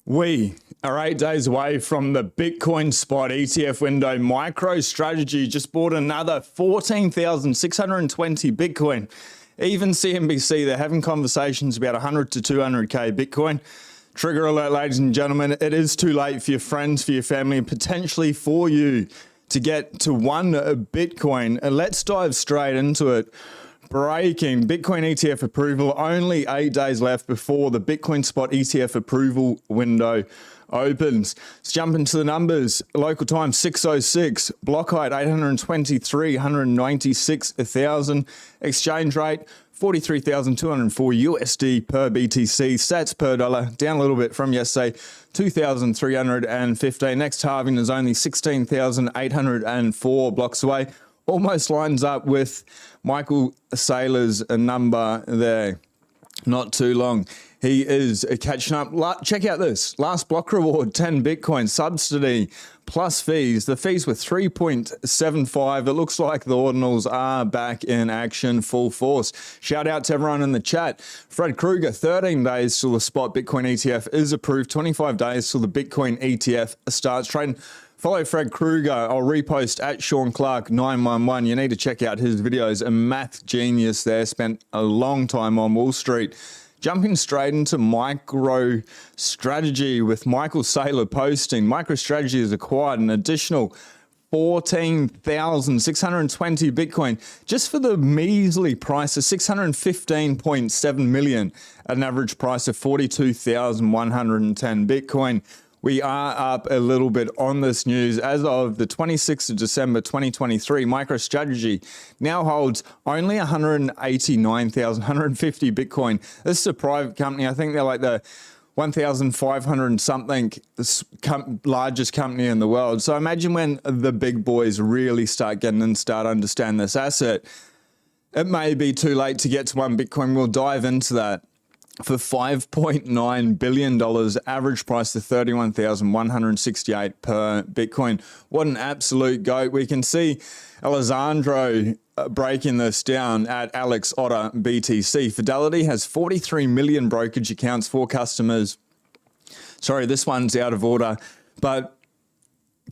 We are 8 days away from the Bitcoin spot ETF window. MicroStrategy just bought another 14,620 Bitcoin. Even CNBC, they're having conversations about 100 to 200K Bitcoin. Trigger alert, ladies and gentlemen. It is too late for your friends, for your family, and potentially for you to get to one Bitcoin. Let's dive straight into it. Breaking Bitcoin ETF approval, only 8 days left before the Bitcoin spot ETF approval window opens. Let's jump into the numbers. Local time 6:06, block height 823, 196,000, exchange rate 43,204 USD per BTC, sats per dollar down a little bit from yesterday, 2,315. Next halving is only 16,804 blocks away. Almost lines up with Michael Saylor's number there. Not too long. He is catching up. Check out this. Last block reward, 10 Bitcoin, subsidy plus fees. The fees were 3.75. It looks like the ordinals are back in action, full force. Shout out to everyone in the chat. Fred Kruger, 13 days till the spot Bitcoin ETF is approved, 25 days till the Bitcoin ETF starts trading. Follow Fred Kruger. I'll repost at Sean Clark 911. You need to check out his videos. A math genius there. Spent a long time on Wall Street. Jumping straight into MicroStrategy with Michael Saylor posting. MicroStrategy has acquired an additional 14,620 Bitcoin just for the measly price of 615.7 million at an average price of 42,110 Bitcoin. We are up a little bit on this news. As of the 26th of December 2023, MicroStrategy now holds only 189,150 Bitcoin. This is a private company. I think they're like the 1,500 and something largest company in the world. So imagine when the big boys really start getting in, start understand this asset. It may be too late to get to one Bitcoin. We'll dive into that. For $5.9 billion, average price of 31,168 per Bitcoin. What an absolute goat. We can see Alessandro breaking this down at Alex Otter BTC. Fidelity has 43 million brokerage accounts for customers. Sorry, this one's out of order, but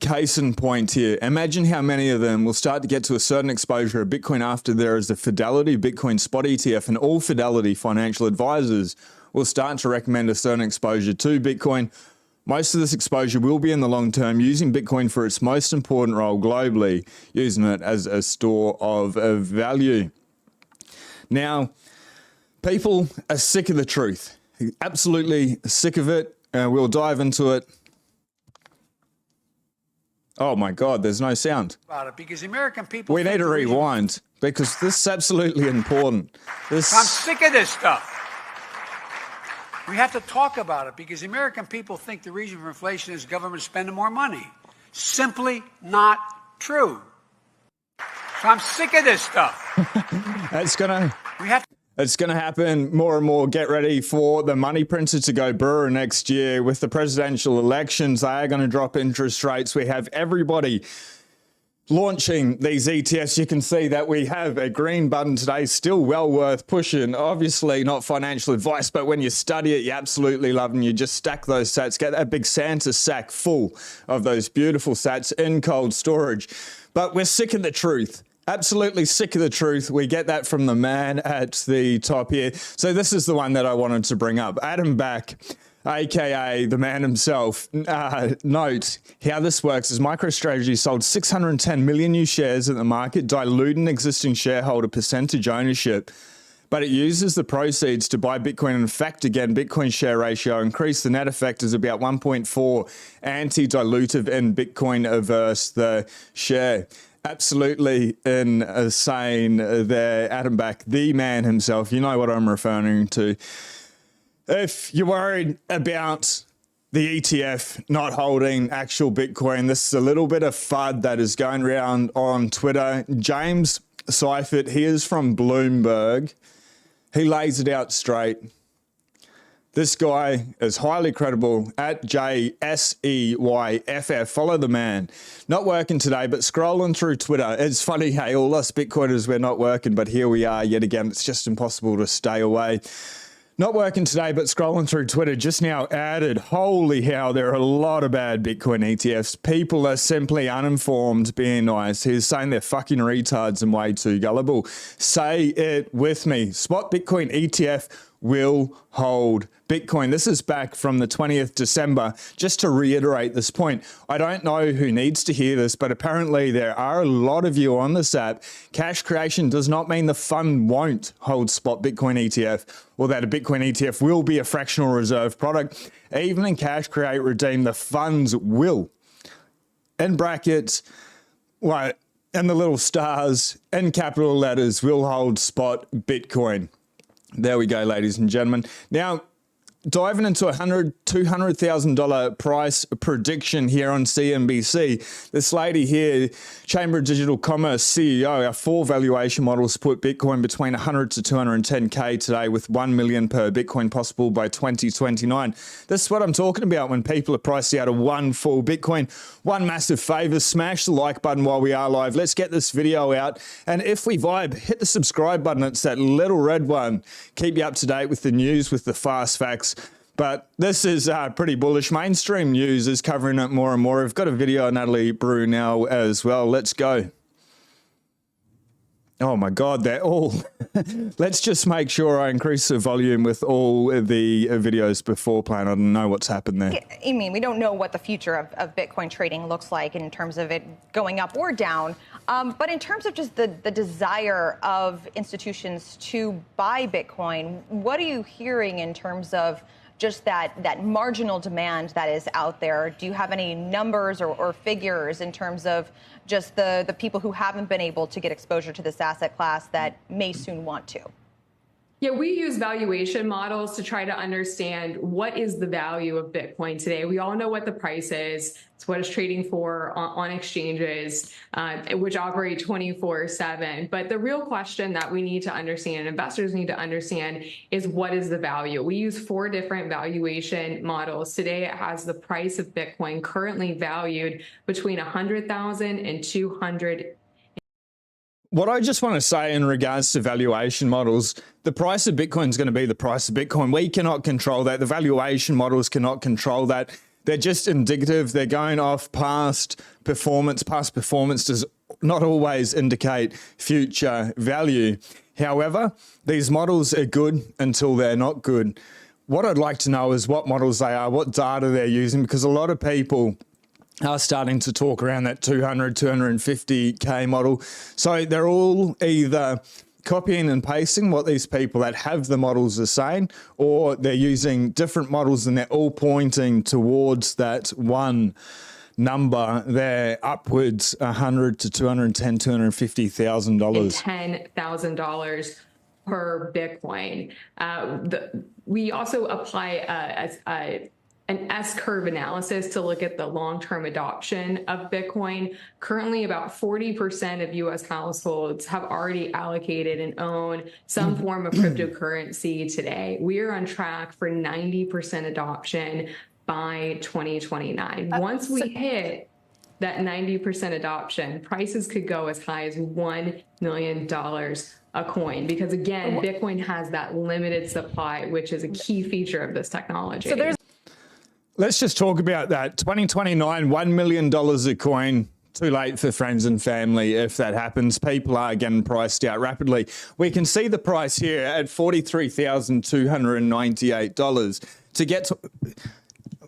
case in point here, imagine how many of them will start to get to a certain exposure of Bitcoin after there is the Fidelity Bitcoin spot ETF, and all Fidelity financial advisors will start to recommend a certain exposure to Bitcoin. Most of this exposure will be in the long term, using Bitcoin for its most important role globally, using it as a store of value. Now, people are sick of the truth, absolutely sick of it. We'll dive into it. Oh my God, there's no sound. About it because the American people. We need to rewind because this is absolutely important. I'm sick of this stuff. We have to talk about it because the American people think the reason for inflation is government spending more money. Simply not true. So I'm sick of this stuff. It's going to happen more and more. Get ready for the money printer to go brr next year. With the presidential elections, they are going to drop interest rates. We have everybody launching these ETFs. You can see that we have a green button today, still well worth pushing. Obviously not financial advice, but when you study it, you absolutely love them. You just stack those sats, get that big Santa sack full of those beautiful sats in cold storage. But we're sick of the truth. Absolutely sick of the truth. We get that from the man at the top here. So this is the one that I wanted to bring up. Adam Back, aka the man himself. Note how this works is MicroStrategy sold 610 million new shares at the market, diluting existing shareholder percentage ownership. But it uses the proceeds to buy Bitcoin. In fact, again, Bitcoin share ratio increased. The net effect is about 1.4 anti-dilutive in Bitcoin versus the share. Absolutely insane there. Adam Back, the man himself. You know what I'm referring to. If you're worried about the ETF not holding actual Bitcoin, this is a little bit of FUD that is going around on Twitter. James Seifert, he is from Bloomberg. He lays it out straight. This guy is highly credible at JSEYFF. Follow the man. Not working today, but scrolling through Twitter. It's funny, hey, all us Bitcoiners, we're not working, but here we are yet again. It's just impossible to stay away. Not working today, but scrolling through Twitter just now added, holy hell, there are a lot of bad Bitcoin ETFs. People are simply uninformed, being nice. He's saying they're fucking retards and way too gullible. Say it with me. Spot Bitcoin ETF will hold Bitcoin. This is back from the 20th December. Just to reiterate this point, I don't know who needs to hear this, but apparently there are a lot of you on this app. Cash creation does not mean the fund won't hold spot Bitcoin ETF or that a Bitcoin ETF will be a fractional reserve product. Even in cash create redeem, the funds will, in brackets, right, and the little stars in capital letters, will hold spot Bitcoin. There we go, ladies and gentlemen. Now, diving into $200,000 price prediction here on CNBC. This lady here, Chamber of Digital Commerce CEO, our 4 valuation models put Bitcoin between 100 to 210K today, with 1 million per Bitcoin possible by 2029. This is what I'm talking about when people are priced out of one full Bitcoin. One massive favor, smash the like button while we are live. Let's get this video out. And if we vibe, hit the subscribe button. It's that little red one. Keep you up to date with the news, with the fast facts. But this is pretty bullish. Mainstream news is covering it more and more. We've got a video on Natalie Brew now as well. Let's go. Oh my God, they're all... Let's just make sure I increase the volume with all of the videos before playing. I don't know what's happened there. I mean, we don't know what the future of Bitcoin trading looks like in terms of it going up or down. But in terms of just the desire of institutions to buy Bitcoin, what are you hearing in terms of just that marginal demand that is out there? Do you have any numbers or figures in terms of just the people who haven't been able to get exposure to this asset class that may soon want to? Yeah, we use valuation models to try to understand what is the value of Bitcoin today. We all know what the price is. It's what it's trading for on exchanges, which operate 24/7. But the real question that we need to understand, investors need to understand, is what is the value? We use 4 different valuation models. Today, it has the price of Bitcoin currently valued between 100,000 and 200. What I just want to say in regards to valuation models, the price of Bitcoin is going to be the price of Bitcoin. We cannot control that. The valuation models cannot control that. They're just indicative. They're going off past performance. Past performance does not always indicate future value. However, these models are good until they're not good. What I'd like to know is what models they are, what data they're using, because a lot of people are starting to talk around that 200, 250K model. So they're all either copying and pasting what these people that have the models are saying, or they're using different models and they're all pointing towards that one number there, upwards 100 to 210, $250,000. $10,000 per Bitcoin. We also apply an S-curve analysis to look at the long-term adoption of Bitcoin. Currently, about 40% of U.S. households have already allocated and own some form of cryptocurrency today. We are on track for 90% adoption by 2029. Once we hit that 90% adoption, prices could go as high as $1 million a coin, because again, Bitcoin has that limited supply, which is a key feature of this technology. So Let's just talk about that. 2029, $1 million a coin. Too late for friends and family if that happens. People are getting priced out rapidly. We can see the price here at $43,298. To get to...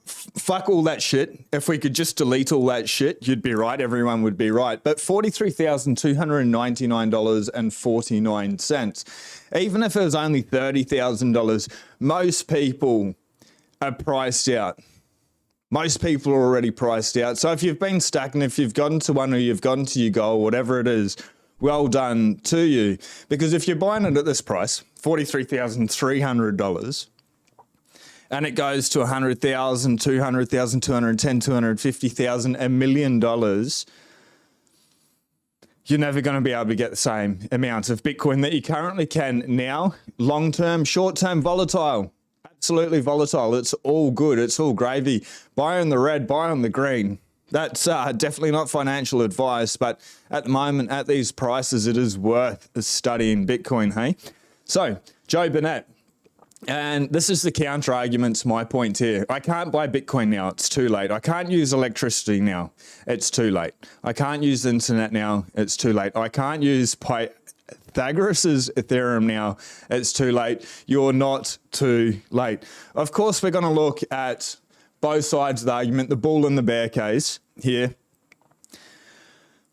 Fuck all that shit. If we could just delete all that shit, you'd be right. Everyone would be right. But $43,299.49. Even if it was only $30,000, most people are priced out. Most people are already priced out. So if you've been stuck and if you've gotten to one or you've gotten to your goal, whatever it is, well done to you. Because if you're buying it at this price, $43,300, and it goes to 100,000, 200,000, 210, 250,000, $1 million, you're never going to be able to get the same amount of Bitcoin that you currently can now. Long-term, short-term, volatile. Absolutely volatile. It's all good. It's all gravy. Buy on the red, buy on the green. That's definitely not financial advice, but at the moment, at these prices, it is worth studying Bitcoin, hey? So, Joe Burnett, And this is the counter argument to my point here. I can't buy Bitcoin now. It's too late. I can't use electricity now. It's too late. I can't use the internet now. It's too late. I can't use Pythagoras's Ethereum now. It's too late. You're not too late. Of course, we're going to look at both sides of the argument, the bull and the bear case here.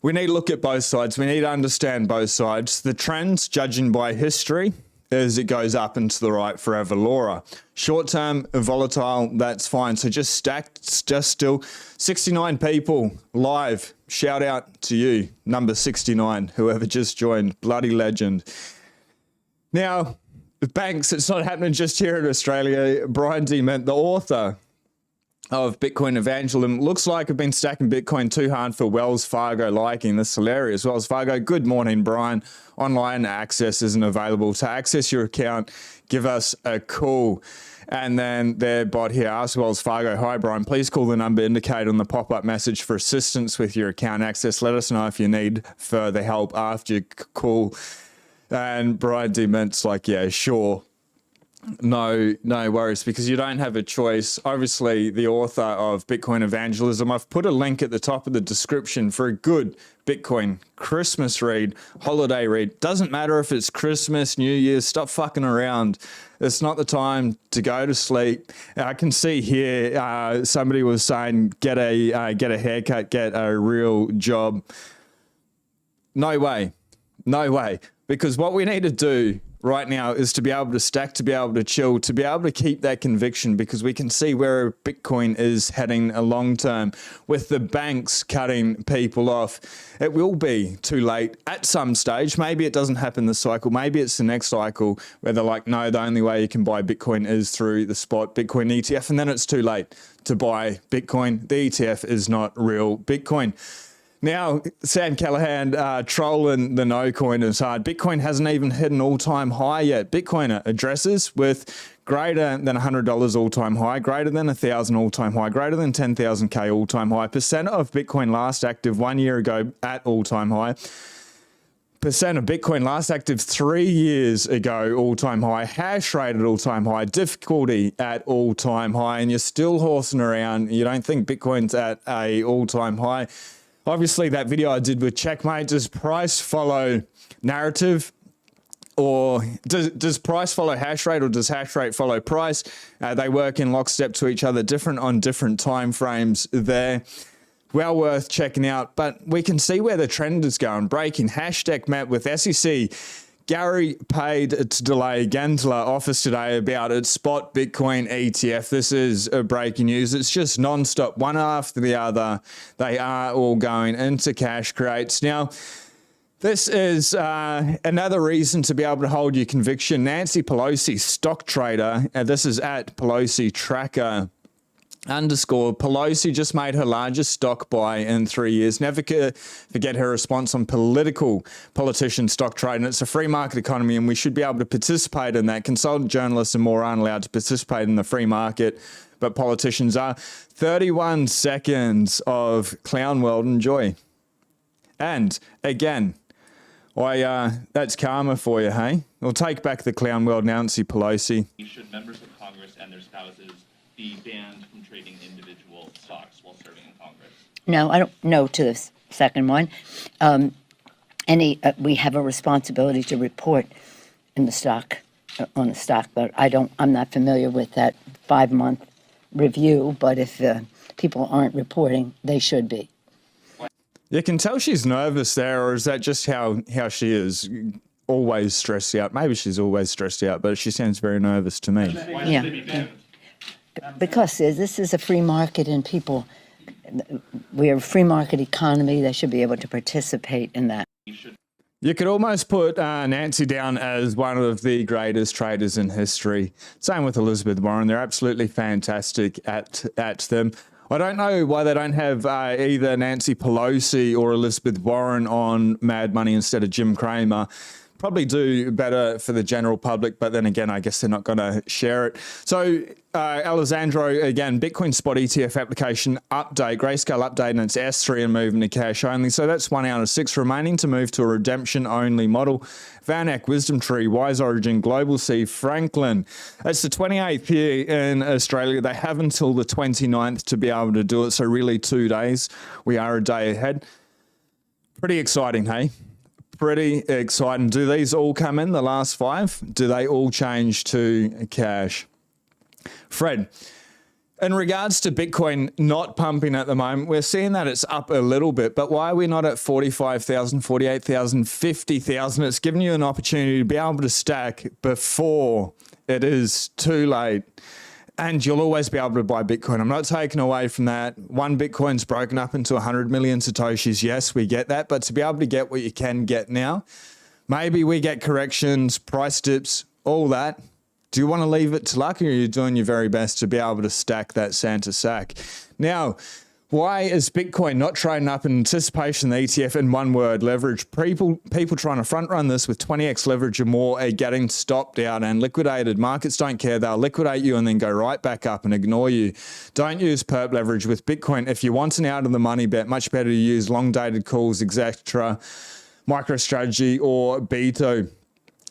We need to look at both sides. We need to understand both sides. The trends, judging by history, is it goes up and to the right forever, Laura. Short-term, volatile, that's fine. So just stacked, just still. 69 people live. Shout out to you, number 69, whoever just joined. Bloody legend. Now, banks, it's not happening just here in Australia. Brian Dement, the author of Bitcoin Evangelism, looks like I've been stacking Bitcoin too hard for Wells Fargo liking. This is hilarious. Wells Fargo, good morning, Brian. Online access isn't available. To access your account, give us a call. And then their bot here asks Wells Fargo, hi, Brian, please call the number indicated on the pop-up message for assistance with your account access. Let us know if you need further help after you call. And Brian Dement's like, yeah, sure. No worries, because you don't have a choice. Obviously, the author of Bitcoin Evangelism, I've put a link at the top of the description for a good Bitcoin Christmas read, holiday read. Doesn't matter if it's Christmas, New Year's, stop fucking around. It's not the time to go to sleep. I can see here somebody was saying, get a haircut, get a real job. No way. No way. Because what we need to do right now is to be able to stack, to be able to chill, to be able to keep that conviction, because we can see where Bitcoin is heading a long term. With the banks cutting people off, it will be too late at some stage. Maybe it doesn't happen this cycle. Maybe it's the next cycle where they're like, no, the only way you can buy Bitcoin is through the spot Bitcoin ETF, and then it's too late to buy Bitcoin. The ETF is not real Bitcoin. Now, Sam Callahan trolling the no coin is hard. Bitcoin hasn't even hit an all-time high yet. Bitcoin addresses with greater than $100 all-time high, greater than 1,000 all-time high, greater than 10,000K all-time high. Percent of Bitcoin last active 1 year ago at all-time high. Percent of Bitcoin last active 3 years ago, all-time high. Hash rate at all-time high. Difficulty at all-time high. And you're still horsing around. You don't think Bitcoin's at a all-time high. Obviously, that video I did with Checkmate, does price follow narrative, or does price follow hash rate, or does hash rate follow price? They work in lockstep to each other, different on different time frames there. Well worth checking out, but we can see where the trend is going. Breaking hashtag met with SEC. Gary paid to delay Gensler office today about its spot Bitcoin ETF. This is breaking news. It's just nonstop, one after the other. They are all going into cash crates. Now, this is another reason to be able to hold your conviction. Nancy Pelosi, stock trader, this is at Pelosi Tracker _ Pelosi just made her largest stock buy in 3 years. Never forget her response on politician stock trading. It's a free market economy, and we should be able to participate in that. Consultant journalists and more aren't allowed to participate in the free market, but politicians are. 31 seconds of clown world. Enjoy. And again, that's karma for you, hey? We'll take back the clown world, Nancy Pelosi. Should members of Congress and their spouses be banned from trading individual stocks while serving in Congress? No, I don't know to the second one. We have a responsibility to report in the stock, on the stock, but I'm not familiar with that 5-month review, but if people aren't reporting, they should be. You can tell she's nervous there, or is that just how she is? Always stressed out. Maybe she's always stressed out, but she sounds very nervous to me. Yeah. Because this is a free market, and we're a free market economy. They should be able to participate in that. You could almost put Nancy down as one of the greatest traders in history. Same with Elizabeth Warren. They're absolutely fantastic at them. I don't know why they don't have either Nancy Pelosi or Elizabeth Warren on Mad Money instead of Jim Cramer. probably do better for the general public, but then again, I guess they're not going to share it. So Alessandro, again, Bitcoin spot ETF application update, grayscale update, and it's S3 and moving to cash only. So that's 1 out of 6 remaining to move to a redemption only model. VanEck, Wisdom Tree, Wise Origin, Global Sea, Franklin. That's the 28th here in Australia. They have until the 29th to be able to do it. So really 2 days. We are a day ahead. Pretty exciting, hey? Pretty exciting. Do these all come in, the last 5? Do they all change to cash? Fred, in regards to Bitcoin not pumping at the moment, we're seeing that it's up a little bit, but why are we not at 45,000, 48,000, 50,000? It's giving you an opportunity to be able to stack before it is too late. And you'll always be able to buy Bitcoin. I'm not taking away from that. One Bitcoin's broken up into 100 million Satoshis. Yes, we get that. But to be able to get what you can get now, maybe we get corrections, price dips, all that. Do you want to leave it to luck, or are you doing your very best to be able to stack that Santa sack? Now, why is Bitcoin not trading up in anticipation of the ETF? In one word, leverage. People trying to front run this with 20x leverage or more are getting stopped out and liquidated. Markets don't care. They'll liquidate you and then go right back up and ignore you. Don't use perp leverage with Bitcoin. If you want an out of the money bet, much better to use long dated calls, etc., MicroStrategy or Beto.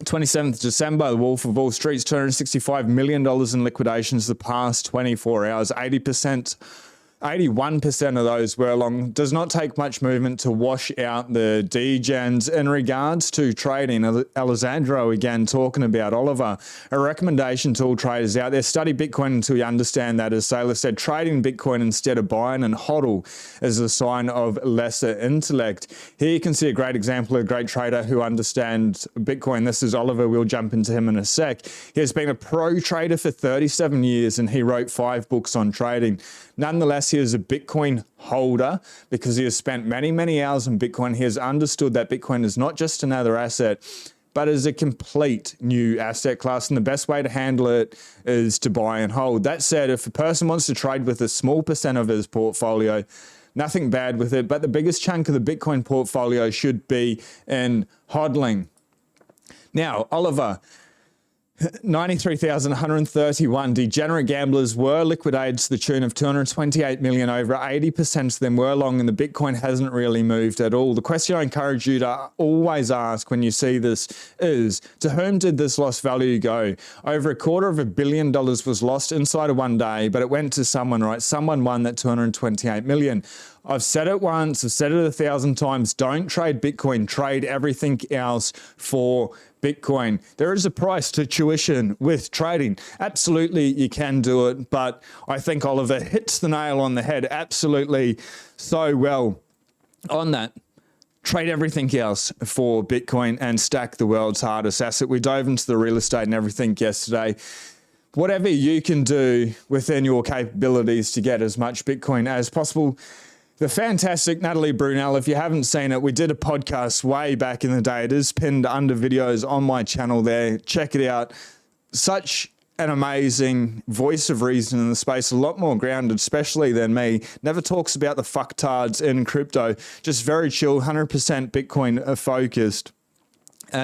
27th December, the Wolf of Wall Street's $265 million in liquidations the past 24 hours. 81% of those were long. Does not take much movement to wash out the degens. In regards to trading, Alessandro again talking about Oliver, a recommendation to all traders out there: study Bitcoin until you understand that. As Saylor said, trading Bitcoin instead of buying and hodl is a sign of lesser intellect. Here you can see a great example of a great trader who understands Bitcoin. This is Oliver. We'll jump into him in a sec. He has been a pro trader for 37 years and he wrote 5 books on trading. Nonetheless, he is a Bitcoin holder because he has spent many, many hours on Bitcoin. He has understood that Bitcoin is not just another asset, but is a complete new asset class. And the best way to handle it is to buy and hold. That said, if a person wants to trade with a small percent of his portfolio, nothing bad with it. But the biggest chunk of the Bitcoin portfolio should be in hodling. Now, Oliver, 93,131 degenerate gamblers were liquidated to the tune of 228 million. Over 80% of them were long, and the Bitcoin hasn't really moved at all. The question I encourage you to always ask when you see this is, to whom did this lost value go? Over $250 million was lost inside of 1 day, but it went to someone, right? Someone won that 228 million. I've said it once, I've said it 1,000 times. Don't trade Bitcoin, trade everything else for Bitcoin. There is a price to tuition with trading. Absolutely, you can do it, but I think Oliver hits the nail on the head absolutely so well on that. Trade everything else for Bitcoin and stack the world's hardest asset. We dove into the real estate and everything yesterday. Whatever you can do within your capabilities to get as much Bitcoin as possible. The fantastic Natalie Brunel, if you haven't seen it, we did a podcast way back in the day. It is pinned under videos on my channel there. Check it out. Such an amazing voice of reason in the space, a lot more grounded, especially than me. Never talks about the fucktards in crypto. Just very chill, 100% Bitcoin focused.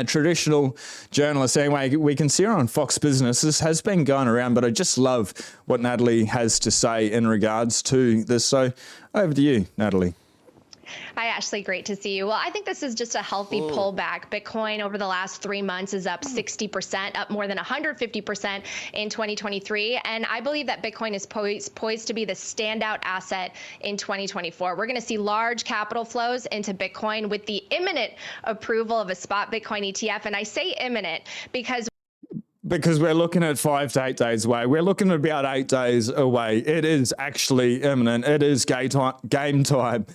Traditional journalist. Anyway, we can see her on Fox Business. This has been going around, but I just love what Natalie has to say in regards to this. So over to you, Natalie. Hi, Ashley. Great to see you. Well, I think this is just a healthy pullback. Bitcoin over the last 3 months is up 60%, up more than 150% in 2023. And I believe that Bitcoin is poised to be the standout asset in 2024. We're going to see large capital flows into Bitcoin with the imminent approval of a spot Bitcoin ETF. And I say imminent because we're looking at 5 to 8 days away. We're looking at about 8 days away. It is actually imminent. It is game time.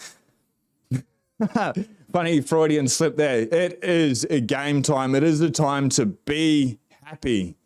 Funny Freudian slip there. It is a game time. It is a time to be happy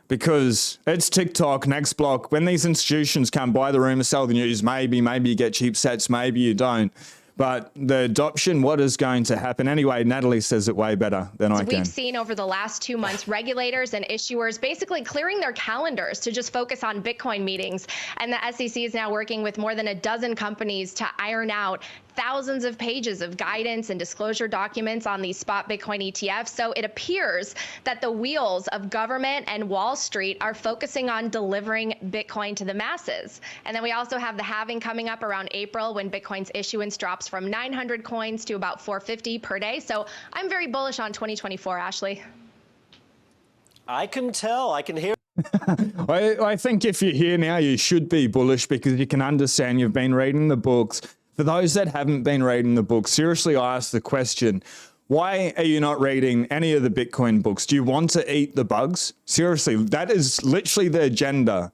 because it's TikTok, next block. When these institutions come buy the rumor, sell the news, maybe you get cheap sets, maybe you don't. But the adoption, what is going to happen? Anyway, Natalie says it way better than I can. We've seen over the last 2 months, regulators and issuers basically clearing their calendars to just focus on Bitcoin meetings. And the SEC is now working with more than a dozen companies to iron out thousands of pages of guidance and disclosure documents on these spot Bitcoin ETFs. So it appears that the wheels of government and Wall Street are focusing on delivering Bitcoin to the masses. And then we also have the halving coming up around April, when Bitcoin's issuance drops from 900 coins to about 450 per day. So I'm very bullish on 2024, Ashley. I can tell. I can hear. I think if you're here now, you should be bullish, because you can understand you've been reading the books. For those that haven't been reading the books, seriously, I ask the question, why are you not reading any of the Bitcoin books? Do you want to eat the bugs? Seriously, that is literally the agenda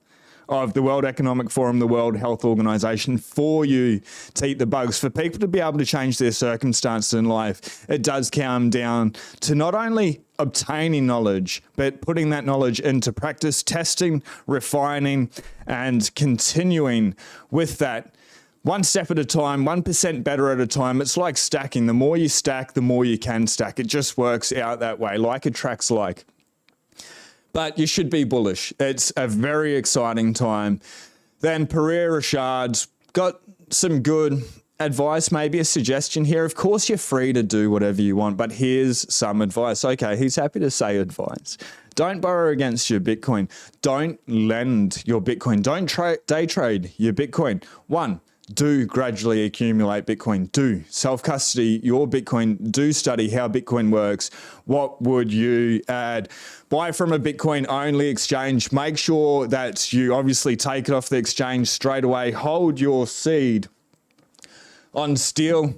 of the World Economic Forum, the World Health Organization, for you to eat the bugs, for people to be able to change their circumstances in life. It does come down to not only obtaining knowledge, but putting that knowledge into practice, testing, refining, and continuing with that. One step at a time, 1% better at a time. It's like stacking. The more you stack, the more you can stack. It just works out that way. Like attracts like. But you should be bullish. It's a very exciting time. Then Pereira Richard's got some good advice, maybe a suggestion here. Of course, you're free to do whatever you want, but here's some advice. Okay, he's happy to say advice. Don't borrow against your Bitcoin. Don't lend your Bitcoin. Don't day trade your Bitcoin. One, do gradually accumulate Bitcoin. Do self-custody your Bitcoin. Do study how Bitcoin works. What would you add? Buy from a Bitcoin-only exchange. Make sure that you obviously take it off the exchange straight away. Hold your seed. On steel,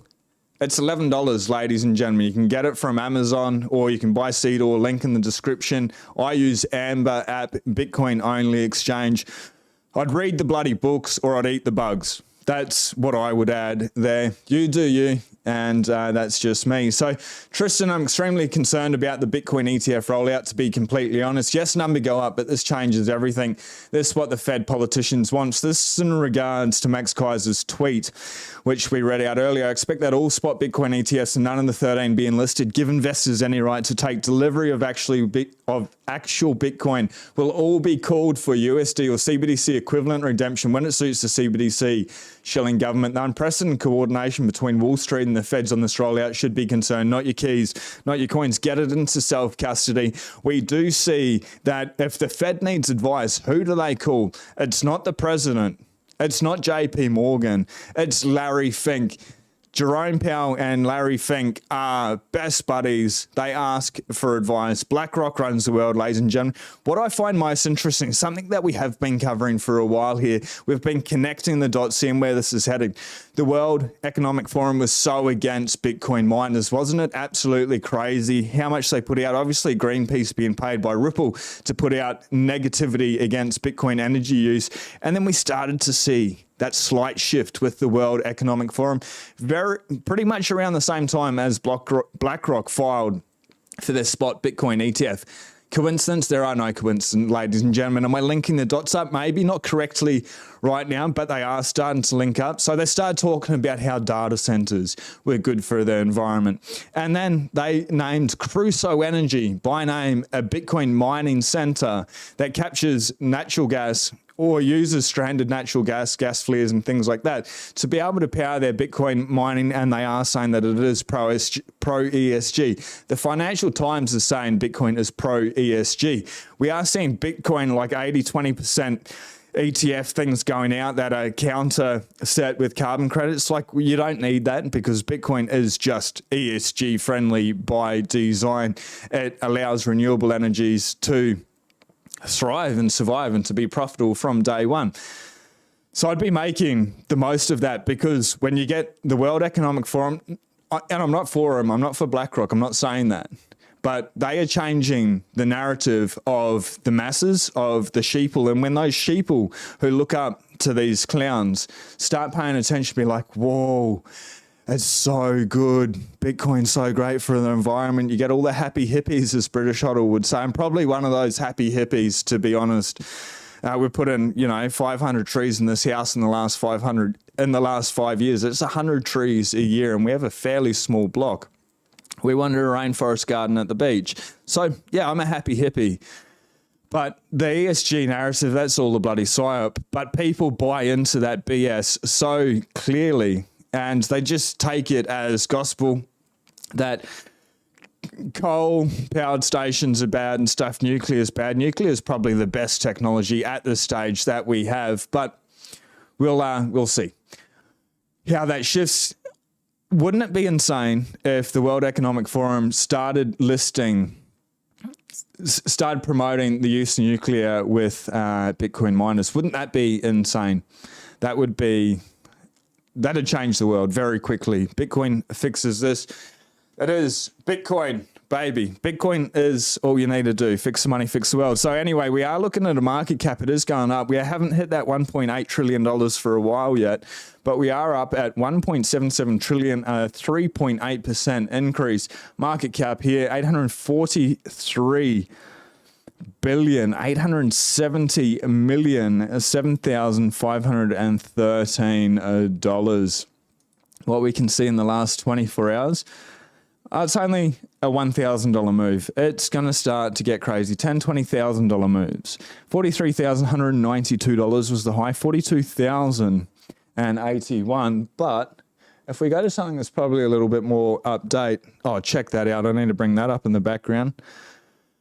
it's $11, ladies and gentlemen. You can get it from Amazon, or you can buy seed, or link in the description. I use Amber app, Bitcoin-only exchange. I'd read the bloody books, or I'd eat the bugs. That's what I would add there. You do you, and that's just me. So, Tristan, I'm extremely concerned about the Bitcoin ETF rollout, to be completely honest. Yes, number go up, but this changes everything. This is what the Fed politicians want. This is in regards to Max Kaiser's tweet, which we read out earlier. I expect that all spot Bitcoin ETFs and none of the 13 being listed give investors any right to take delivery of actual Bitcoin will all be called for USD or CBDC equivalent redemption when it suits the CBDC shilling government. The unprecedented coordination between Wall Street and the Feds on this rollout should be concerned. Not your keys, not your coins. Get it into self-custody. We do see that if the Fed needs advice, who do they call? It's not the president. It's not JP Morgan. It's Larry Fink. Jerome Powell and Larry Fink are best buddies. They ask for advice. BlackRock runs the world, ladies and gentlemen. What I find most interesting, something that we have been covering for a while here, we've been connecting the dots, seeing where this is heading. The World Economic Forum was so against Bitcoin miners, wasn't it? Absolutely crazy how much they put out. Obviously, Greenpeace being paid by Ripple to put out negativity against Bitcoin energy use. And then we started to see that slight shift with the World Economic Forum, pretty much around the same time as BlackRock filed for their spot Bitcoin ETF. Coincidence? There are no coincidences, ladies and gentlemen. Am I linking the dots up? Maybe not correctly right now, but they are starting to link up. So they started talking about how data centers were good for the environment. And then they named Crusoe Energy by name, a Bitcoin mining center that captures natural gas or uses stranded natural gas flares and things like that to be able to power their Bitcoin mining, and they are saying that it is pro-ESG. The Financial Times is saying Bitcoin is pro-ESG. We are seeing Bitcoin like 80-20% ETF things going out that are counter set with carbon credits. Like, you don't need that, because Bitcoin is just ESG friendly by design. It allows renewable energies to thrive and survive and to be profitable from day one. So I'd be making the most of that, because when you get the World Economic Forum, and I'm not for them, I'm not for BlackRock, I'm not saying that, but they are changing the narrative of the masses, of the sheeple. And when those sheeple who look up to these clowns start paying attention, be like, whoa, it's so good. Bitcoin's so great for the environment. You get all the happy hippies, as British Hoddle would say. I'm probably one of those happy hippies, to be honest. We put in, 500 trees in this house in the last 5 years. It's 100 trees a year, and we have a fairly small block. We wanted a rainforest garden at the beach. So, yeah, I'm a happy hippie. But the ESG narrative, that's all the bloody psyop. But people buy into that BS so clearly. and they just take it as gospel that coal-powered stations are bad and stuff. Nuclear is bad. Nuclear is probably the best technology at this stage that we have, but we'll see how that shifts. Wouldn't it be insane if the World Economic Forum started promoting the use of nuclear with Bitcoin miners? Wouldn't that be insane? That'd change the world very quickly. Bitcoin fixes this. It is Bitcoin, baby. Bitcoin is all you need to do. Fix the money, fix the world. So anyway, we are looking at a market cap. It is going up. We haven't hit that $1.8 trillion for a while yet, but we are up at 1.77 trillion, 3.8% increase. Market cap here, 843 billion, 870 million, $7,513. What we can see in the last 24 hours, it's only a $1,000 move. It's going to start to get crazy. $10,000, $20,000 moves. $43,192 was the high. $42,081. But if we go to something that's probably a little bit more update, oh, check that out. I need to bring that up in the background.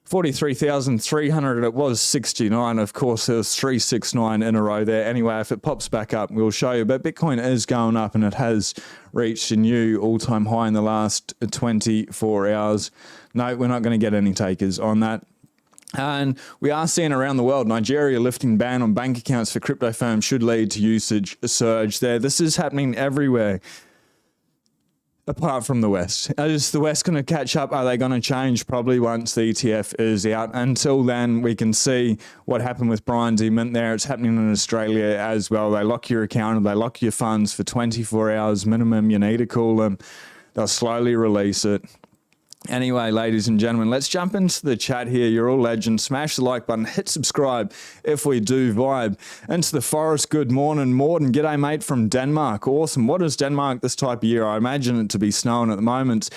43,300, it was 69. Of course, there was 369 in a row there. Anyway, if it pops back up, we'll show you. But Bitcoin is going up, and it has reached a new all-time high in the last 24 hours. No, we're not going to get any takers on that. And we are seeing around the world, Nigeria lifting ban on bank accounts for crypto firms should lead to usage surge there. This is happening everywhere, apart from the West. Is the West going to catch up? Are they going to change? Probably once the ETF is out. Until then, we can see what happened with Brian D. Mint there. It's happening in Australia as well. They lock your account, they lock your funds for 24 hours minimum. You need to call them. They'll slowly release it. Anyway, ladies and gentlemen, let's jump into the chat here. You're all legends. Smash the like button. Hit subscribe if we do vibe. Into the forest. Good morning, Morden. G'day, mate, from Denmark. Awesome. What is Denmark this type of year? I imagine it to be snowing at the moment.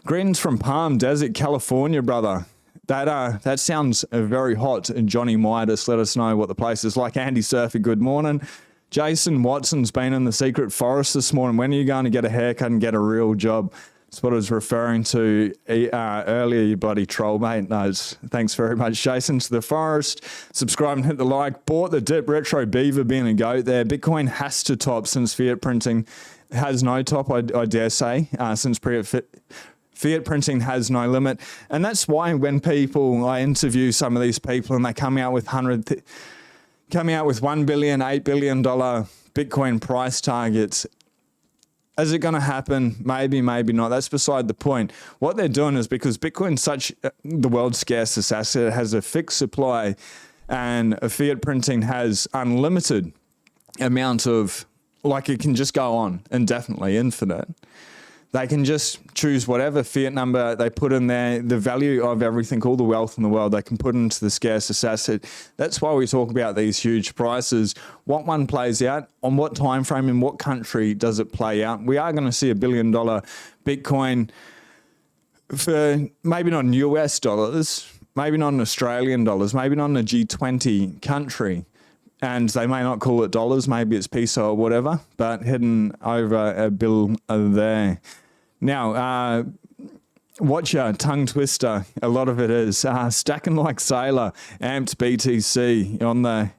Greetings from Palm Desert, California, brother. That sounds very hot. Johnny Midas, let us know what the place is like. Andy Surfer, good morning. Jason Watson's been in the secret forest this morning. When are you going to get a haircut and get a real job? That's what I was referring to earlier, you bloody troll, mate. No, thanks very much, Jason. To the forest, subscribe and hit the like. Bought the dip. Retro Beaver being a goat there. Bitcoin has to top since fiat printing has no top, I dare say, since fiat printing has no limit. And that's why when I interview some of these people and they come out with $1 billion, $8 billion Bitcoin price targets, is it going to happen? Maybe, maybe not. That's beside the point. What they're doing is because Bitcoin's such the world's scarcest asset, it has a fixed supply, and fiat printing has unlimited amount of, like, it can just go on indefinitely, infinite. They can just choose whatever fiat number they put in there, the value of everything, all the wealth in the world, they can put into the scarcest asset. That's why we talk about these huge prices. What one plays out, on what time frame, in what country does it play out? We are going to see $1 billion Bitcoin for maybe not in US dollars, maybe not in Australian dollars, maybe not in a G20 country. And they may not call it dollars, maybe it's peso or whatever, but hidden over a bill there. Now, watch your tongue twister. A lot of it is stacking like Sailor, amped BTC on the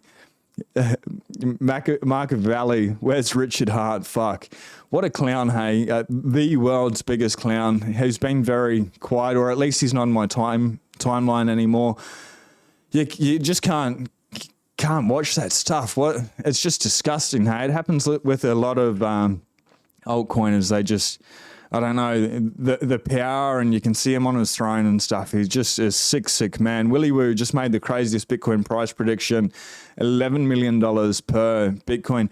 Market Valley. Where's Richard Hart? Fuck. What a clown, hey. The world's biggest clown. He's been very quiet, or at least he's not on my timeline anymore. You just can't watch that stuff. It's just disgusting, hey. It happens with a lot of altcoiners. They just, I don't know, the power, and you can see him on his throne and stuff. He's just a sick man. Willy Woo just made the craziest Bitcoin price prediction, $11 million per Bitcoin.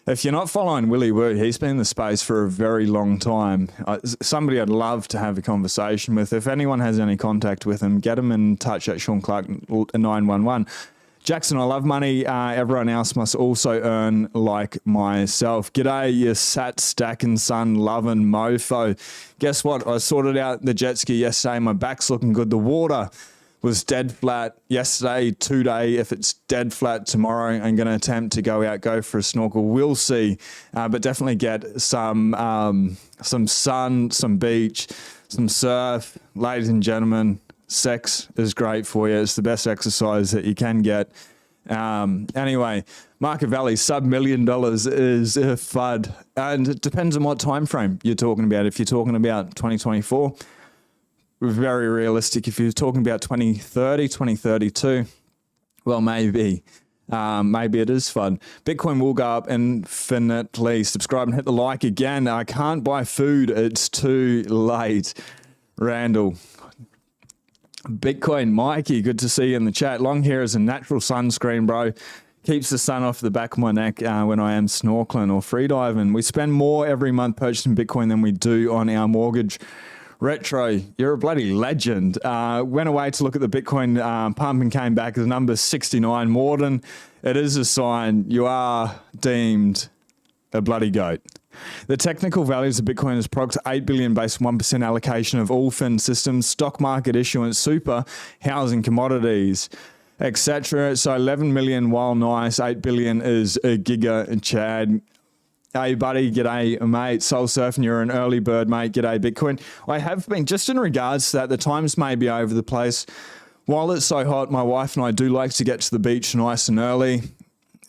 If you're not following Willy Woo, he's been in the space for a very long time. Somebody I'd love to have a conversation with. If anyone has any contact with him, get him in touch at Sean Clark 911. Jackson, I love money. Everyone else must also earn like myself. G'day, you sat stacking son loving mofo. Guess what? I sorted out the jet ski yesterday. My back's looking good. The water was dead flat yesterday, today. If it's dead flat tomorrow, I'm going to attempt to go for a snorkel. We'll see, but definitely get some sun, some beach, some surf. Ladies and gentlemen, sex is great for you. It's the best exercise that you can get. Anyway, market value sub $1 million is a FUD, and it depends on what time frame you're talking about. If you're talking about 2024, very realistic. If you're talking about 2030, 2032, well, maybe it is fun. Bitcoin will go up infinitely. Subscribe and hit the like again. I can't buy food. It's too late. Randall. Bitcoin Mikey, good to see you in the chat. Long hair is a natural sunscreen, bro. Keeps the sun off the back of my neck when I am snorkeling or freediving. We spend more every month purchasing Bitcoin than we do on our mortgage. Retro, you're a bloody legend. Went away to look at the Bitcoin pump and came back as number 69. Morden, it is a sign you are deemed a bloody goat. The technical values of Bitcoin is prox 8 billion based on 1% allocation of all fin systems, stock market issuance, super, housing, commodities, etc. So 11 million, while nice, 8 billion is a giga. Chad, hey buddy, g'day mate. Soul Surfing, you're an early bird, mate. G'day Bitcoin. I have been, just in regards to that, the times may be over the place. While it's so hot, my wife and I do like to get to the beach nice and early.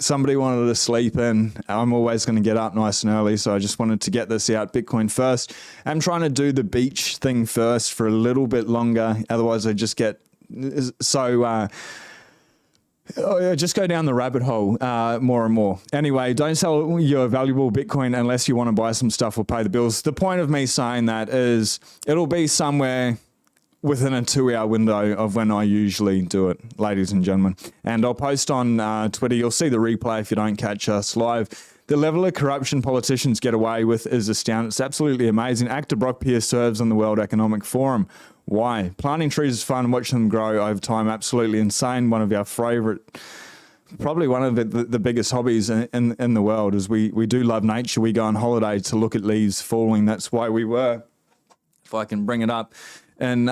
Somebody wanted to sleep in. I'm always going to get up nice and early, so I just wanted to get this out. Bitcoin first. I'm trying to do the beach thing first for a little bit longer. Otherwise, I just get so... just go down the rabbit hole more and more. Anyway, don't sell your valuable Bitcoin unless you want to buy some stuff or pay the bills. The point of me saying that is it'll be somewhere within a 2-hour window of when I usually do it, ladies and gentlemen. And I'll post on Twitter. You'll see the replay if you don't catch us live. The level of corruption politicians get away with is astounding. It's absolutely amazing. Actor Brock Pierce serves on the World Economic Forum. Why? Planting trees is fun. Watching them grow over time, absolutely insane. One of our favorite, probably one of the biggest hobbies in the world is we do love nature. We go on holiday to look at leaves falling. That's why we were, if I can bring it up, in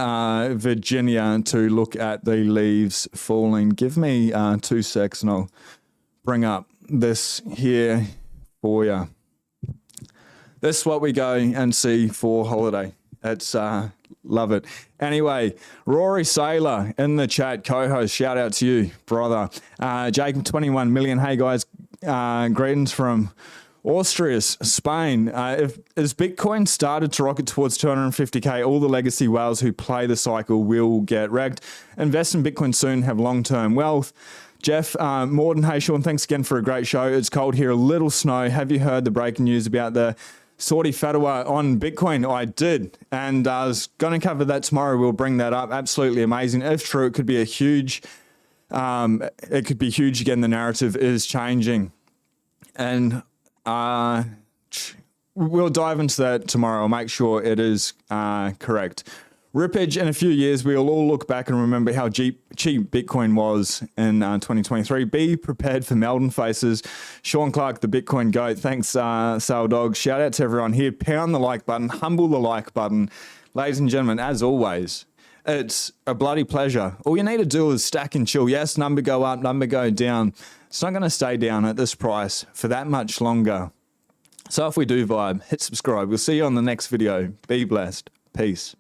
Virginia to look at the leaves falling. Give me 2 secs and I'll bring up this here for you. This is what we go and see for holiday. It's love it. Anyway, Rory Saylor in the chat, co-host, shout out to you, brother. Jacob 21 million. Hey guys, greetings from Austria, Spain. As Bitcoin started to rocket towards 250k, all the legacy whales who play the cycle will get wrecked. Invest in Bitcoin soon, have long-term wealth. Jeff, Morden, hey Sean, thanks again for a great show. It's cold here, a little snow. Have you heard the breaking news about the Saudi fatwa on Bitcoin? I did, and I was going to cover that tomorrow. We'll bring that up. Absolutely amazing. If true, it could be a huge, it could be huge again. The narrative is changing, and we'll dive into that tomorrow. I'll make sure it is correct. Rippage, in a few years, we'll all look back and remember how cheap Bitcoin was in 2023. Be prepared for Melbourne faces. Sean Clark, the Bitcoin goat. Thanks, Sale Dog. Shout out to everyone here. Pound the like button. Humble the like button. Ladies and gentlemen, as always, it's a bloody pleasure. All you need to do is stack and chill. Yes, number go up, number go down. It's not going to stay down at this price for that much longer. So if we do vibe, hit subscribe. We'll see you on the next video. Be blessed. Peace.